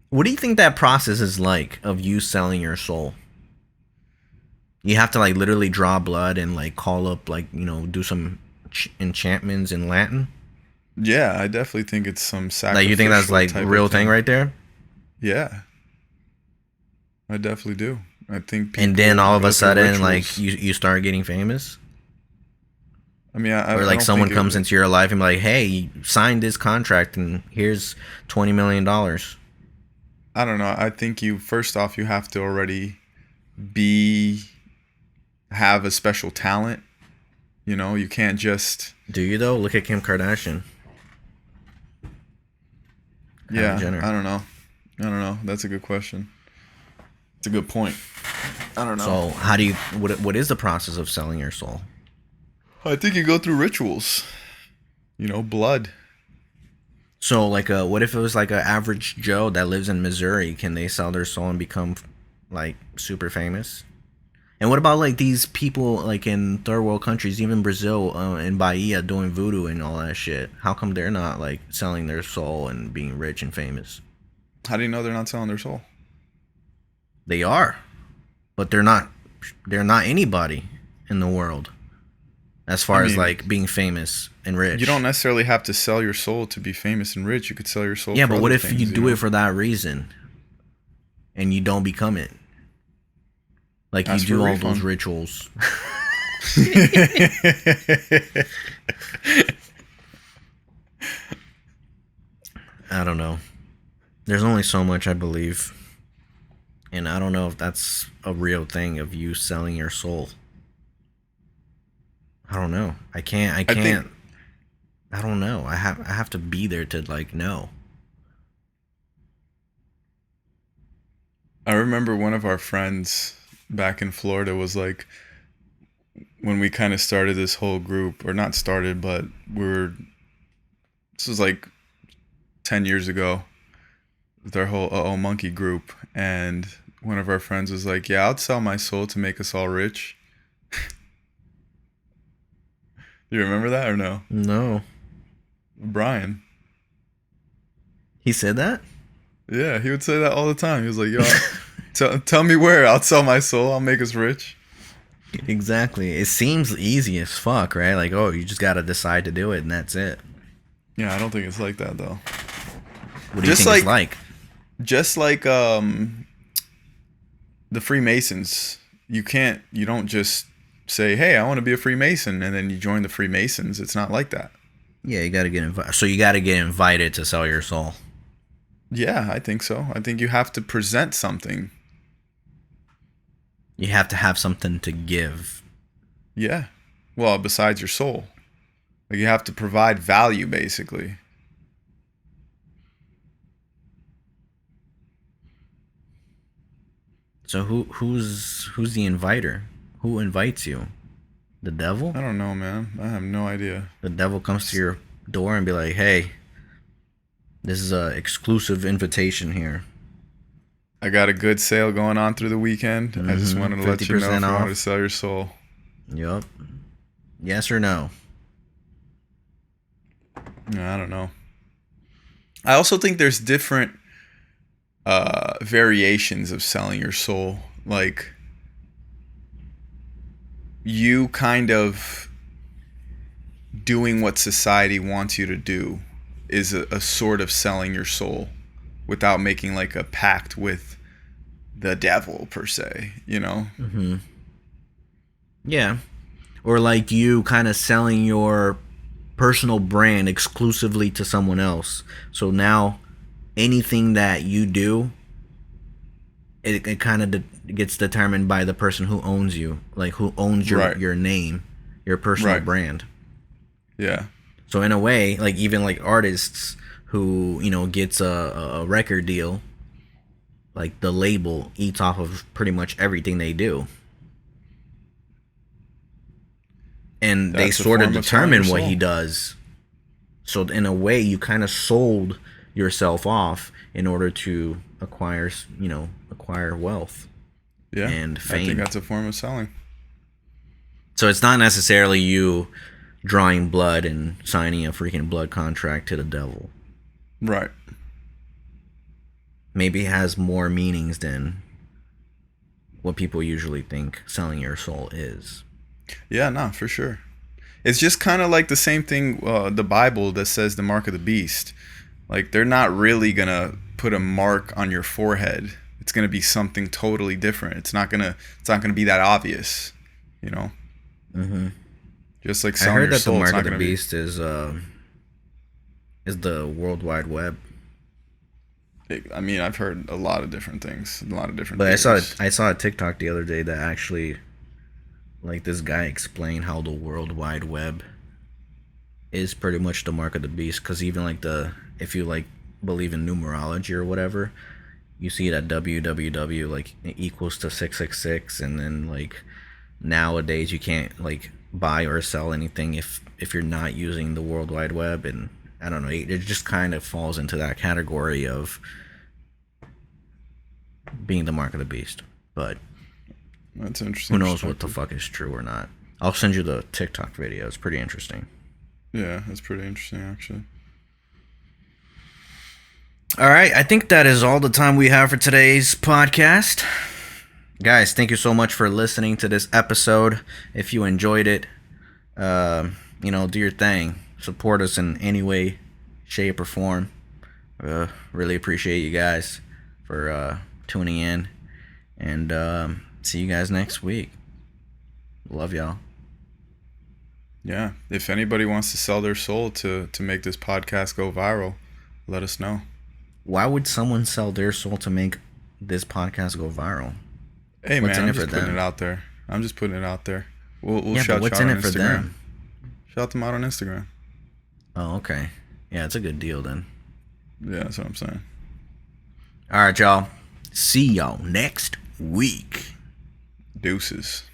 What do you think that process is like of you selling your soul? You have to like literally draw blood and like call up like do some enchantments in Latin. Yeah, I definitely think it's some Like you think that's sacrificial like type of real thing thing. right there? Yeah, I definitely do. I think And then people all of a go through sudden like rituals. you start getting famous, I mean, or I like don't someone think comes it. into your life and be like, hey, you signed this contract and here's $20 million. I don't know. I think you first off you have to already be have a special talent. You know, you can't just. Do you though? Look at Kim Kardashian, Kylie Yeah, Jenner. I don't know. I don't know. That's a good question. It's a good point. I don't know. So how do you what is the process of selling your soul? I think you go through rituals. You know, blood. So like what if it was like an average Joe that lives in Missouri? Can they sell their soul and become like super famous? And what about like these people like in third world countries, even Brazil and Bahia doing voodoo and all that shit? How come they're not like selling their soul and being rich and famous? How do you know they're not selling their soul? They are, but they're not. They're not anybody in the world as I far as mean, like being famous and you don't rich. necessarily have to sell your soul to be famous and rich. You could sell your soul Yeah, for but what other if you things, you do it know? for that reason and you don't become it? Like you Ask for a do all those refund. rituals. I don't know. There's only so much I believe, and I don't know if that's a real thing of you selling your soul. I don't know. I can't. I I think can't. I don't know. I have to be there to like know. I remember one of our friends back in Florida was like, when we kind of started this whole group, or not started, but this was like 10 years ago with our whole Monkey group. And one of our friends was like, yeah, I'd sell my soul to make us all rich. You remember that or no? No, Brian. he said that. Yeah, he would say that all the time. He was like, yo, tell me where. I'll sell my soul. I'll make us rich. Exactly. It seems easy as fuck, right? Like, oh, you just gotta decide to do it, and that's it. Yeah, I don't think it's like that though. What do you Just think it's like like? just like the Freemasons, you don't just say, "Hey, I want to be a Freemason," and then you join the Freemasons. It's not like that. Yeah, you gotta get invited. So you gotta get invited to sell your soul. Yeah, I think so. I think you have to present something. You have to have something to give. Yeah. Well, besides your soul. Like you have to provide value basically. So who's the inviter? Who invites you? The devil? I don't know, man. I have no idea. The devil comes to your door and be like, "Hey, this is a exclusive invitation here. I got a good sale going on through the weekend. I just wanted to let you know if 50% you wanted off. to sell your soul. Yup. Yes or no? I don't know. I also think there's different variations of selling your soul. Like, you kind of doing what society wants you to do is a sort of selling your soul without making like a pact with the devil per se, you know? Mm-hmm. Yeah. Or like you kind of selling your personal brand exclusively to someone else. So now anything that you do, it kind of gets determined by the person who owns you, like who owns Right. your name, your personal Right. brand. Yeah. So in a way, like even like artists who gets a record deal, like the label eats off of pretty much everything they do, and they That's a sort of form of selling your determine what he soul. does. So in a way, you kind of sold yourself off in order to acquire wealth Yeah. and I think fame. that's a form of selling. So it's not necessarily you drawing blood and signing a freaking blood contract to the devil. Right. Maybe it has more meanings than what people usually think selling your soul is. Yeah, no, for sure. It's just kind of like the same thing, the Bible that says the mark of the beast. Like, they're not really going to put a mark on your forehead. It's going to be something totally different. It's not going to be that obvious, you know? Mm-hmm. Just like I selling heard your that the soul, it's mark not of the going to be. beast is the World Wide Web. I mean, I've heard a lot of different things, a lot of different But theories. I saw a TikTok the other day that actually, like, this guy explained how the World Wide Web is pretty much the mark of the beast. Because even like if you like believe in numerology or whatever, you see that www like it equals to 666, and then like nowadays you can't like buy or sell anything if you're not using the World Wide Web. And I don't know, it just kind of falls into that category of being the mark of the beast. But That's an who interesting knows what the perspective. fuck is true or not. I'll send you the TikTok video. It's pretty interesting. Yeah, that's pretty interesting, actually. All right, I think that is all the time we have for today's podcast. Guys, thank you so much for listening to this episode. If you enjoyed it, do your thing. Support us in any way, shape, or form. Really appreciate you guys for tuning in. And see you guys next week. Love y'all. Yeah, if anybody wants to sell their soul to make this podcast go viral, let us know. Why would someone sell their soul to make this podcast go viral? Hey, What's man, in I'm it for just putting them? it out there. I'm just putting it out there. We'll Yeah, but shout you what's out in on it for Instagram. them? Shout them out on Instagram. Oh, okay. Yeah, it's a good deal then. Yeah, that's what I'm saying. All right, y'all. See y'all next week. Deuces.